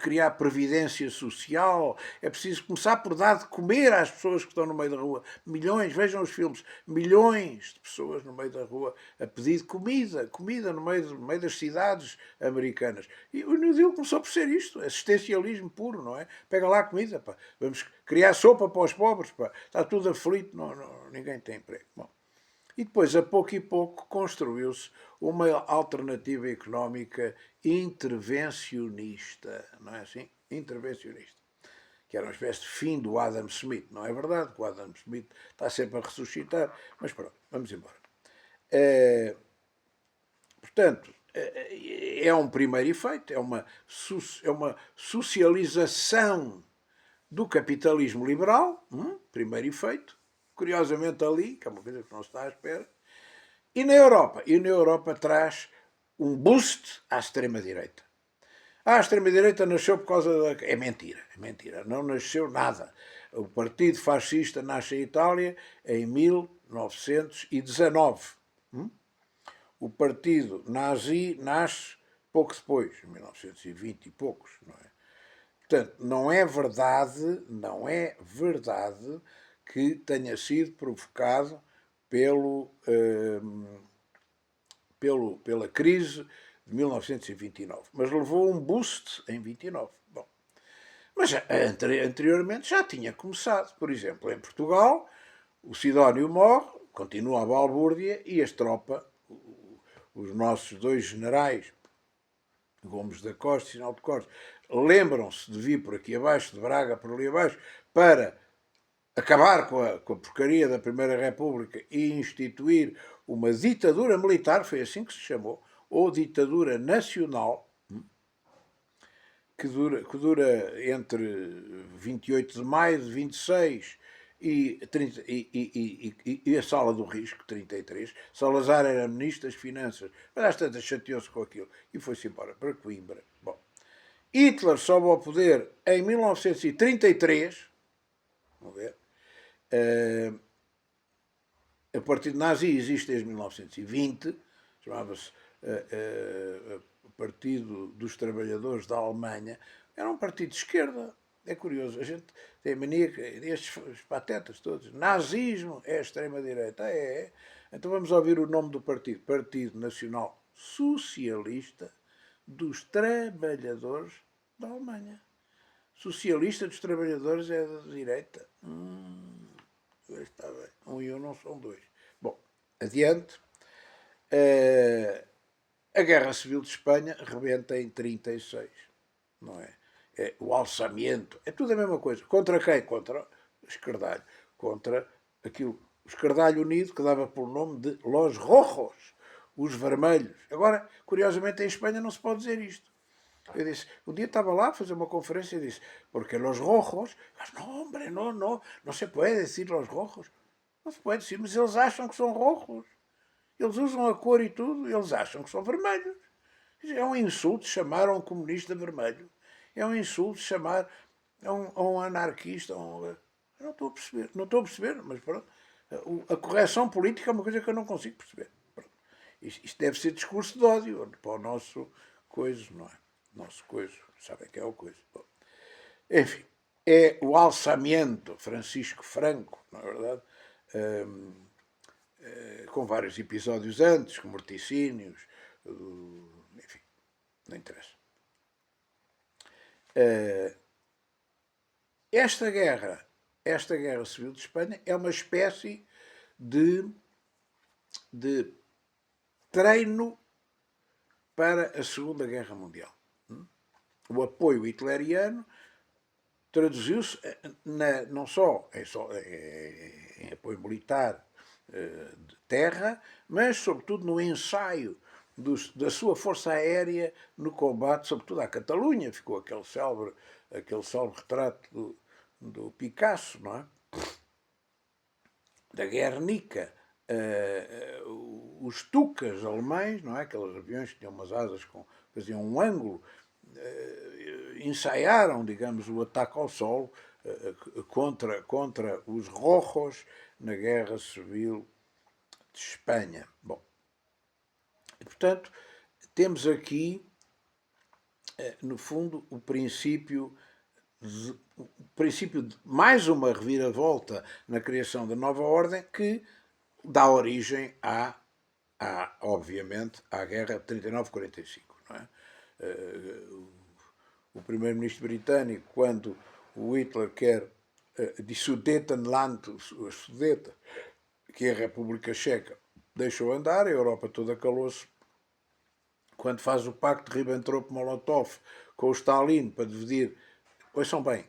criar previdência social, é preciso começar por dar de comer às pessoas que estão no meio da rua. Milhões, vejam os filmes, milhões de pessoas no meio da rua a pedir comida no meio das cidades americanas. E o New Deal começou por ser isto, assistencialismo puro, não é? Pega lá a comida, pá. Vamos criar sopa para os pobres, pá. Está tudo aflito, ninguém tem emprego. Bom. E depois, a pouco e pouco, construiu-se uma alternativa económica intervencionista, não é assim? Intervencionista. Que era uma espécie de fim do Adam Smith, não é verdade? O Adam Smith está sempre a ressuscitar, mas pronto, vamos embora. Portanto, é um primeiro efeito, é uma socialização do capitalismo liberal, primeiro efeito, curiosamente ali, que é uma coisa que não se está à espera, e na Europa? E na Europa traz um boost à extrema-direita. A extrema-direita nasceu por causa da... É mentira. Não nasceu nada. O Partido Fascista nasce em Itália em 1919. O Partido Nazi nasce pouco depois, em 1920 e poucos, não é? Portanto, não é verdade que tenha sido provocado pela crise de 1929, mas levou um boost em 29. Bom, mas anteriormente já tinha começado. Por exemplo, em Portugal, o Sidónio morre, continua a balbúrdia e as tropas, os nossos dois generais, Gomes da Costa e Sinal de Costa, lembram-se de vir por aqui abaixo, de Braga por ali abaixo, para acabar com a porcaria da Primeira República e instituir uma ditadura militar, foi assim que se chamou, ou ditadura nacional, que dura entre 28 de maio de 26 e a Sala do Risco, 33. Salazar era ministro das Finanças, mas às tantas chateou-se com aquilo e foi-se embora para Coimbra. Bom, Hitler sobe ao poder em 1933, vamos ver, o Partido Nazi existe desde 1920, chamava-se Partido dos Trabalhadores da Alemanha, era um partido de esquerda, É curioso, a gente tem mania que estes patetas todos, nazismo é a extrema-direita. É. Então vamos ouvir o nome do partido. Partido Nacional Socialista dos Trabalhadores da Alemanha. Socialista dos Trabalhadores é da direita. Está bem. Um e um não são dois. Bom, adiante. A Guerra Civil de Espanha rebenta em 36, não é? É o alçamento, é tudo a mesma coisa. Contra quem? Contra o esquerdalho. Contra aquilo, o esquerdalho unido, que dava por nome de Los Rojos, os vermelhos. Agora, curiosamente, em Espanha não se pode dizer isto. Eu disse, um dia estava lá a fazer uma conferência e disse, porque los rojos, mas não, hombre, não se pode dizer los rojos. Não se pode dizer, mas eles acham que são rojos. Eles usam a cor e tudo, eles acham que são vermelhos. É um insulto chamar a um comunista vermelho. É um insulto chamar a um anarquista. Eu não estou a perceber. Não estou a perceber, mas pronto. A correção política é uma coisa que eu não consigo perceber. Pronto. Isto deve ser discurso de ódio para o nosso coisa, não é? Nosso coisa. Sabem que é o coisa. Bom, enfim, é o alçamento Francisco Franco, na verdade, com vários episódios antes, com morticínios, enfim, não interessa. Esta guerra civil de Espanha é uma espécie de treino para a Segunda Guerra Mundial. O apoio hitleriano traduziu-se não só em apoio militar de terra, mas sobretudo no ensaio da sua força aérea no combate, sobretudo à Catalunha. Ficou aquele célebre retrato do Picasso, não é? Da Guernica. Os Tucas alemães, não é? Aqueles aviões que tinham umas asas faziam um ângulo, ensaiaram, digamos, o ataque ao solo contra os rojos na Guerra Civil de Espanha. Bom, e, portanto, temos aqui, no fundo, o princípio de mais uma reviravolta na criação da nova ordem que dá origem obviamente, à Guerra de 39-45. Não é? O primeiro-ministro britânico, quando o Hitler quer de Sudetenland, a Sudeta, que é a República Checa, deixou andar, a Europa toda calou-se. Quando faz o pacto de Ribbentrop-Molotov com o Stalin para dividir, ouçam bem,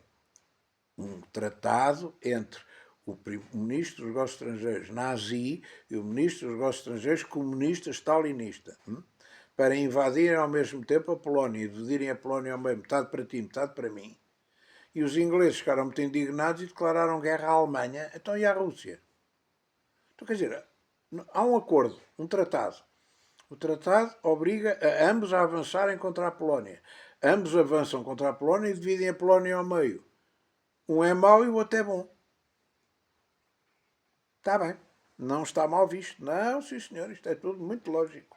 um tratado entre o ministro dos negócios estrangeiros nazi e o ministro dos negócios estrangeiros comunista stalinista, para invadirem ao mesmo tempo a Polónia e dividirem a Polónia ao meio, metade para ti, metade para mim. E os ingleses ficaram muito indignados e declararam guerra à Alemanha, então e à Rússia? Então, quer dizer, há um acordo, um tratado. O tratado obriga a ambos a avançarem contra a Polónia. Ambos avançam contra a Polónia e dividem a Polónia ao meio. Um é mau e o outro é bom. Está bem. Não está mal visto. Não, sim senhor, isto é tudo muito lógico.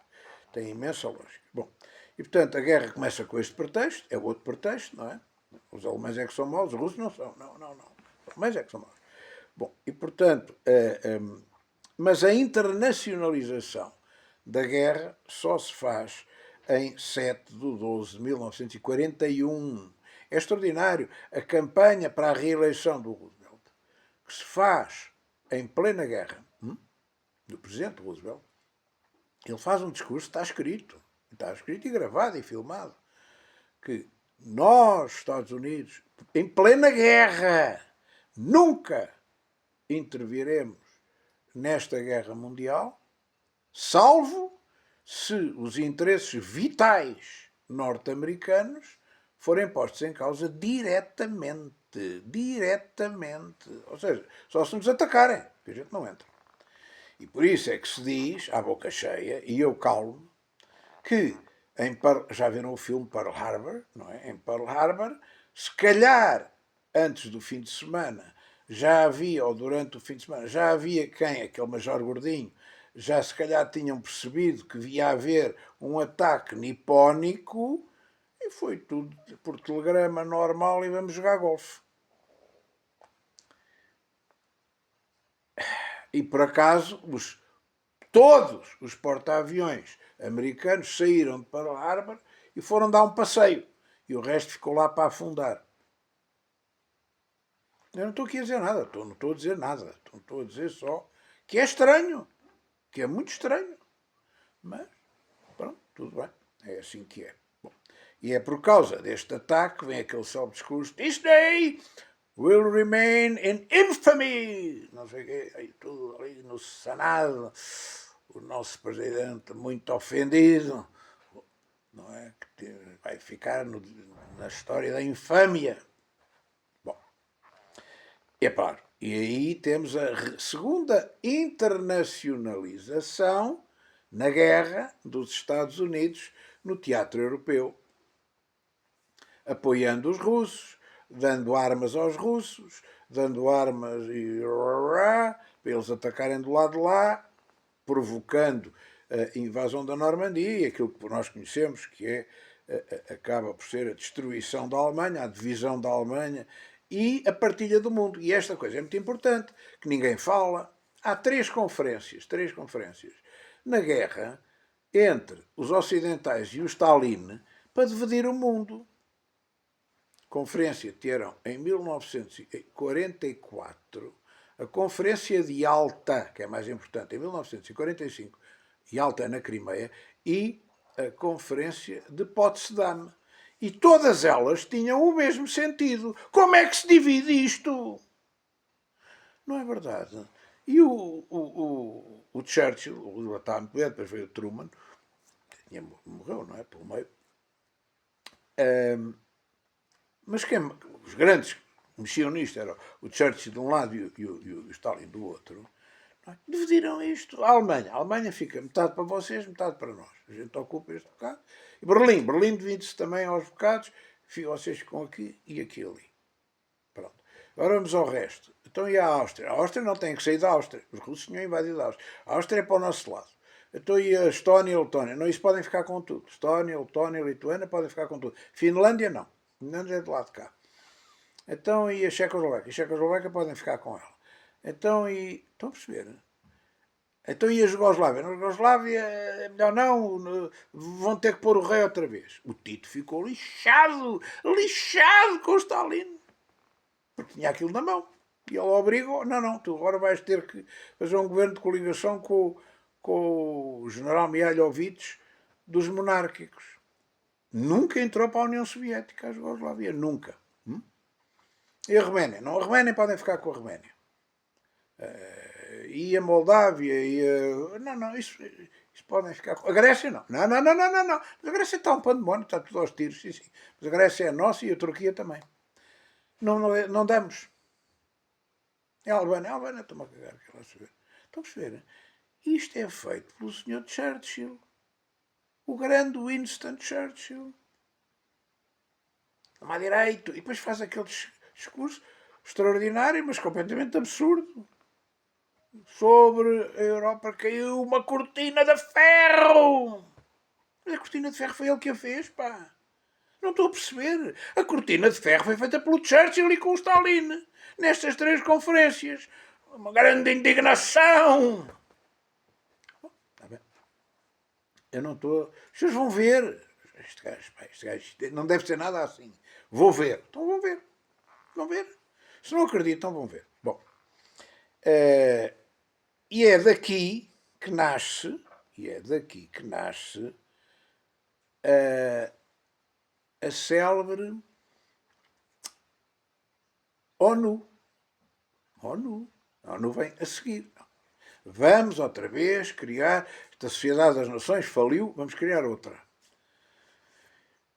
Tem imensa lógica. Bom, e portanto a guerra começa com este pretexto, é outro pretexto, não é? Os alemães é que são maus, os russos não são. Não. Os alemães é que são maus. Bom, e portanto, mas a internacionalização da guerra só se faz em 7 de 12 de 1941. É extraordinário. A campanha para a reeleição do Roosevelt, que se faz em plena guerra, do presidente Roosevelt, ele faz um discurso, está escrito e gravado e filmado, que nós, Estados Unidos, em plena guerra, nunca interviremos nesta guerra mundial, salvo se os interesses vitais norte-americanos forem postos em causa diretamente. Ou seja, só se nos atacarem, que a gente não entra. E por isso é que se diz, à boca cheia, e eu calmo, que já viram o filme Pearl Harbor, não é? Em Pearl Harbor, se calhar antes do fim de semana já havia, ou durante o fim de semana, já havia aquele major gordinho, já se calhar tinham percebido que ia haver um ataque nipónico E foi tudo por telegrama normal e vamos jogar golfe. E por acaso, todos os porta-aviões americanos saíram de Pearl Harbor e foram dar um passeio. E o resto ficou lá para afundar. Eu não estou aqui a dizer nada, não estou a dizer nada. Estou a dizer só que é estranho. Que é muito estranho. Mas, pronto, tudo bem. É assim que é. Bom, e é por causa deste ataque que vem aquele célebre discurso: This day will remain in infamy. Não sei o quê. Aí, tudo ali no Senado. O nosso presidente muito ofendido. Não é? Que vai ficar na história da infâmia. Bom, é claro. E aí temos a segunda internacionalização na guerra dos Estados Unidos no teatro europeu, apoiando os russos, dando armas aos russos, dando armas para eles atacarem do lado de lá, provocando a invasão da Normandia, aquilo que nós conhecemos, que é acaba por ser a destruição da Alemanha, a divisão da Alemanha e a partilha do mundo. E esta coisa é muito importante, que ninguém fala. Há três conferências na guerra entre os ocidentais e o Stalin para dividir o mundo. Conferência tiveram em 1944, a Conferência de Yalta, que é mais importante, em 1945, Yalta na Crimeia, e a Conferência de Potsdam. E todas elas tinham o mesmo sentido. Como é que se divide isto? Não é verdade? E o Churchill, o estava muito bem, depois veio o Truman, que morreu, não é? Pelo meio. Mas quem, os grandes que mexiam nisto eram o Churchill de um lado e o Stalin do outro. Dividiram isto. A Alemanha fica metade para vocês, metade para nós. A gente ocupa este bocado. E Berlim divide-se também aos bocados. Vocês ficam aqui e aqui ali. Pronto. Agora vamos ao resto. Então e a Áustria? A Áustria não tem que sair da Áustria. Os russos tinham invadido a Áustria. A Áustria é para o nosso lado. Então e a Estónia e a Letónia? Não, isso podem ficar com tudo. Estónia, Letónia, Lituânia podem ficar com tudo. Finlândia não. Finlândia é do lado de cá. Então e a Checoslováquia? A Checoslováquia podem ficar com ela. Então e... Estão a perceber? Então e a Jugoslávia? Na Jugoslávia é melhor não, vão ter que pôr o rei outra vez. O Tito ficou lixado com o Stalin. Porque tinha aquilo na mão. E ele obrigou, não, tu agora vais ter que fazer um governo de coligação com o general Mihaljevic dos monárquicos. Nunca entrou para a União Soviética, a Jugoslávia, nunca. E a Roménia? Não, a Roménia podem ficar com a Roménia. E a Moldávia e a... Não, isso podem ficar com... A Grécia não. Não. Mas a Grécia está um pandemónio, está tudo aos tiros, sim. Mas a Grécia é nossa e a Turquia também. Não damos. É a Albânia estou-me a cagar, que lá se vê. Estão a perceber? Isto é feito pelo Sr. Churchill. O grande Winston Churchill. À direito. E depois faz aquele discurso extraordinário, mas completamente absurdo. Sobre a Europa caiu uma cortina de ferro. Mas a cortina de ferro foi ele que a fez, pá. Não estou a perceber. A cortina de ferro foi feita pelo Churchill e com o Stalin. Nestas três conferências. Uma grande indignação. Está bem. Eu não estou... Vocês vão ver. Este gajo não deve ser nada assim. Vou ver. Então vão ver. Vão ver. Se não acreditam, vão ver. Bom. E é daqui que nasce a célebre ONU. A ONU vem a seguir. Vamos outra vez criar. Esta Sociedade das Nações faliu, vamos criar outra.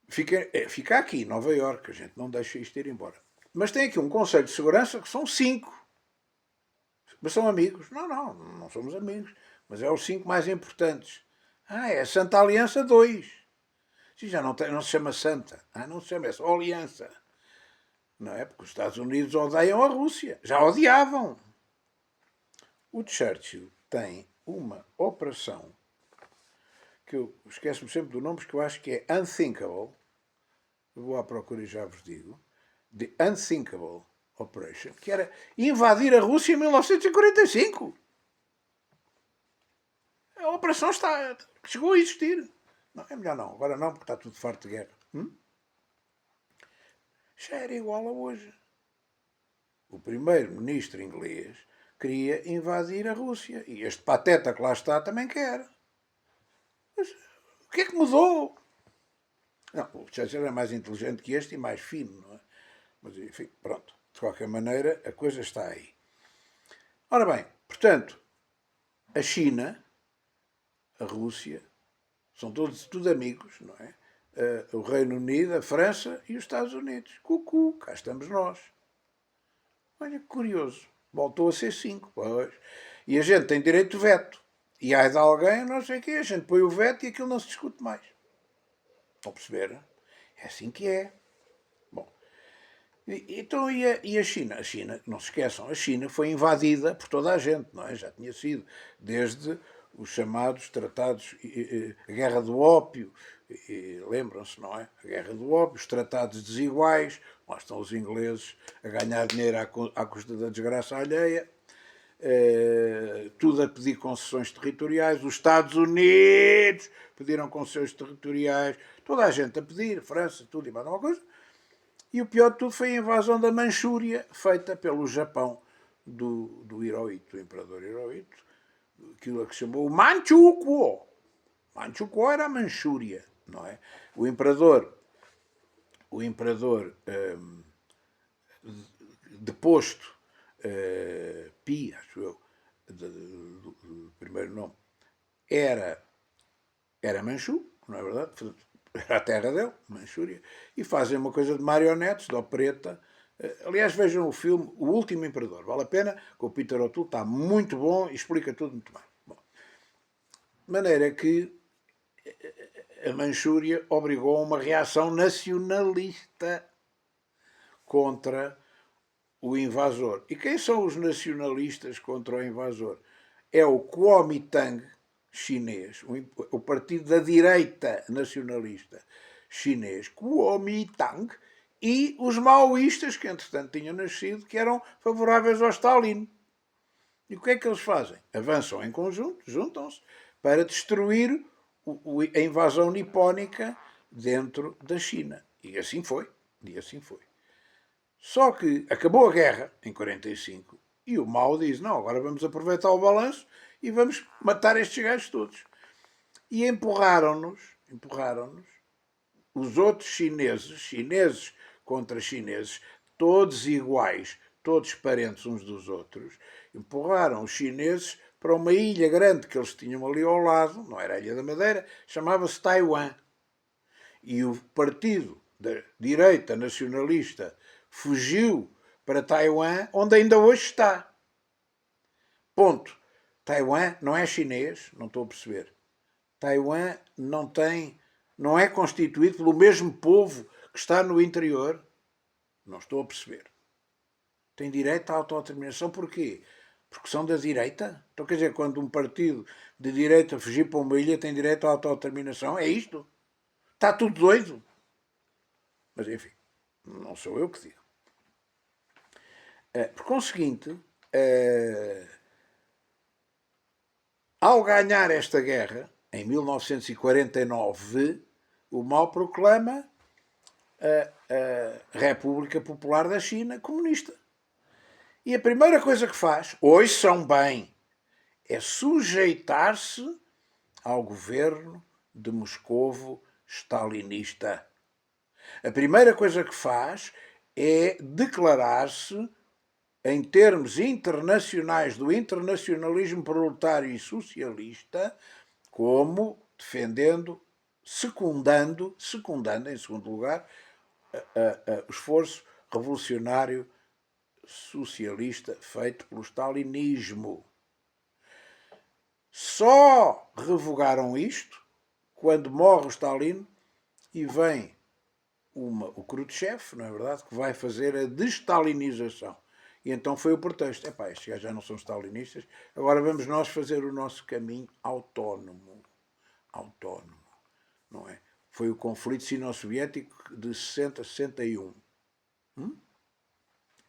Fica aqui, Nova Iorque, a gente não deixa isto ir embora. Mas tem aqui um Conselho de Segurança que são 5. Mas são amigos? Não somos amigos. Mas é os 5 mais importantes. É a Santa Aliança 2. Já não se chama Santa. Não se chama, é só Aliança. Não é? Porque os Estados Unidos odeiam a Rússia. Já odiavam. O Churchill tem uma operação que eu esqueço-me sempre do nome, porque eu acho que é unthinkable. vou à procura e já vos digo, The Unthinkable Operation, que era invadir a Rússia em 1945. A operação chegou a existir. Não, é melhor não, agora não, porque está tudo farto de guerra. Já era igual a hoje. O primeiro-ministro inglês queria invadir a Rússia. E este pateta que lá está também quer. Mas o que é que mudou? Não, o Churchill é mais inteligente que este e mais fino, não é? Mas, enfim, pronto. De qualquer maneira, a coisa está aí. Ora bem, portanto, a China, a Rússia, são todos tudo amigos, não é? O Reino Unido, a França e os Estados Unidos. Cucu, cá estamos nós. Olha que curioso. Voltou a ser 5, pois. E a gente tem direito de veto. E há de alguém, não sei o quê, a gente põe o veto e aquilo não se discute mais. Estão a perceber? É assim que é. Bom. Então, e a China? A China, não se esqueçam, a China foi invadida por toda a gente, não é? Já tinha sido, desde os chamados tratados, a Guerra do Ópio, lembram-se, não é? A Guerra do Ópio, os tratados desiguais, lá estão os ingleses a ganhar dinheiro à custa da desgraça alheia, tudo a pedir concessões territoriais, os Estados Unidos pediram concessões territoriais, toda a gente a pedir, França, tudo e mais uma coisa. E o pior de tudo foi a invasão da Manchúria, feita pelo Japão do Hirohito, do imperador Hirohito, aquilo que se chamou Manchukuo. Manchukuo era a Manchúria, não é? O imperador deposto, Pi, acho eu, do primeiro nome, era Manchu, não é verdade? Era a terra dele, Manchúria, e fazem uma coisa de marionetes, de opereta. Aliás, vejam o filme O Último Imperador, vale a pena, com o Peter O'Toole, está muito bom e explica tudo muito bem. Bom, de maneira que a Manchúria obrigou a uma reação nacionalista contra o invasor. E quem são os nacionalistas contra o invasor? É o Kuomintang chinês, o partido da direita nacionalista chinês, Kuomintang, e os maoístas, que entretanto tinham nascido, que eram favoráveis ao Stalin. E o que é que eles fazem? Avançam em conjunto, juntam-se, para destruir a invasão nipónica dentro da China. E assim foi. E assim foi. Só que acabou a guerra em 45 e o Mao diz, não, agora vamos aproveitar o balanço e vamos matar estes gajos todos. E empurraram-nos os outros chineses contra chineses, todos iguais, todos parentes uns dos outros, empurraram os chineses para uma ilha grande que eles tinham ali ao lado, não era a Ilha da Madeira, chamava-se Taiwan. E o partido da direita nacionalista fugiu para Taiwan, onde ainda hoje está. Ponto. Taiwan não é chinês, não estou a perceber. Taiwan não é constituído pelo mesmo povo que está no interior. Não estou a perceber. Tem direito à autodeterminação porquê? Porque são da direita? Então quer dizer, quando um partido de direita fugir para uma ilha tem direito à autodeterminação? É isto? Está tudo doido? Mas enfim, não sou eu que digo. Por conseguinte, ao ganhar esta guerra, em 1949, o Mao proclama a República Popular da China comunista. E a primeira coisa que faz, ouçam bem, é sujeitar-se ao governo de Moscovo stalinista. A primeira coisa que faz é declarar-se em termos internacionais do internacionalismo proletário e socialista, como defendendo, secundando em segundo lugar, o esforço revolucionário socialista feito pelo stalinismo. Só revogaram isto quando morre o Stalin e vem o Khrushchev, não é verdade, que vai fazer a destalinização. E então foi o pretexto. Estes gajos já não são stalinistas, agora vamos nós fazer o nosso caminho autónomo. Não é? foi o conflito sino-soviético de 60-61,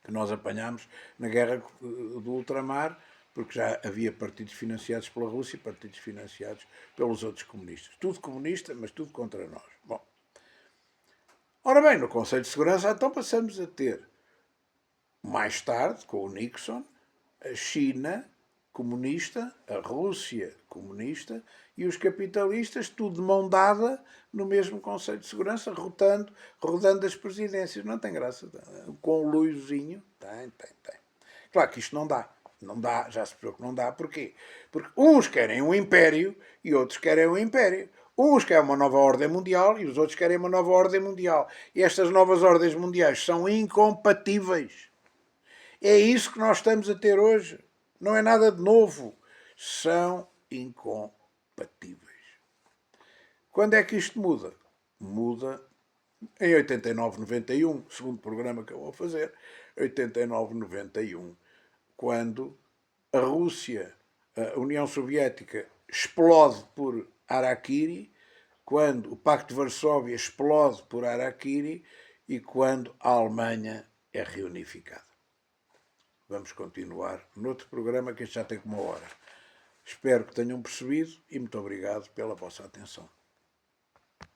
que nós apanhámos na guerra do ultramar, porque já havia partidos financiados pela Rússia e partidos financiados pelos outros comunistas. Tudo comunista, mas tudo contra nós. Bom, ora bem, no Conselho de Segurança então passamos a ter, mais tarde, com o Nixon, a China comunista, a Rússia comunista e os capitalistas, tudo de mão dada no mesmo Conselho de Segurança, rodando as presidências. Não tem graça. Com o Luizinho, tem. Claro que isto não dá. Não dá, já se percebeu que não dá. Porquê? Porque uns querem um império e outros querem um império. Uns querem uma nova ordem mundial e os outros querem uma nova ordem mundial. E estas novas ordens mundiais são incompatíveis. É isso que nós estamos a ter hoje. Não é nada de novo. São incompatíveis. Quando é que isto muda? Muda em 89-91, segundo programa que eu vou fazer, 89-91, quando a Rússia, a União Soviética, explode por Harakiri, quando o Pacto de Varsóvia explode por Harakiri e quando a Alemanha é reunificada. Vamos continuar noutro programa que este já tem como 1 hora. Espero que tenham percebido e muito obrigado pela vossa atenção.